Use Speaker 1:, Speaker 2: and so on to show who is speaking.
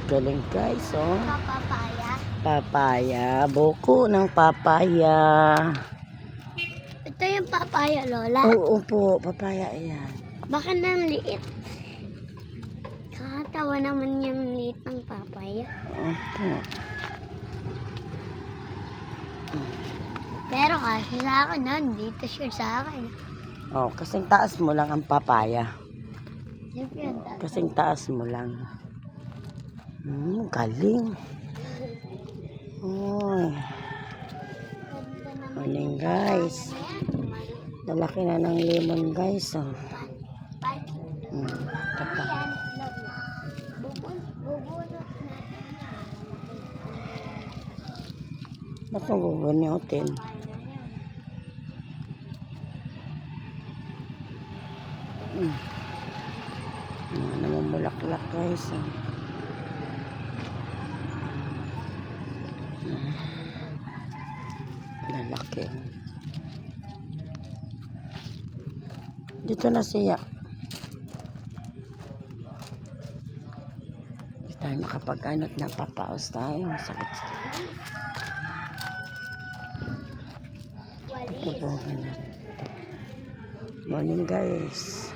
Speaker 1: Galing guys, oh.
Speaker 2: Papaya.
Speaker 1: Papaya. Buko ng papaya.
Speaker 2: Ito yung papaya, Lola.
Speaker 1: Oo po, papaya yan.
Speaker 2: Baka nang liit. Kakatawa naman yung liit ng papaya.
Speaker 1: Opo.
Speaker 2: Pero kasi sa akin, dito siya sa akin.
Speaker 1: Oh, kasing taas mo lang ang papaya.
Speaker 2: Siyempre, ang taas.
Speaker 1: Kasing taas mo lang. Galing. Oy.
Speaker 2: Ganda naman.
Speaker 1: Morning guys. Lalaki na ng lemon guys. Oh. Tapa.
Speaker 2: Bubunot natin.
Speaker 1: Ba't mo bubunutin? Namumulaklak guys. Oh. Lalaki. Dito na siya. Hindi tayo makapag-anot na papaos tayo. Masakit. Ito po. Morning guys.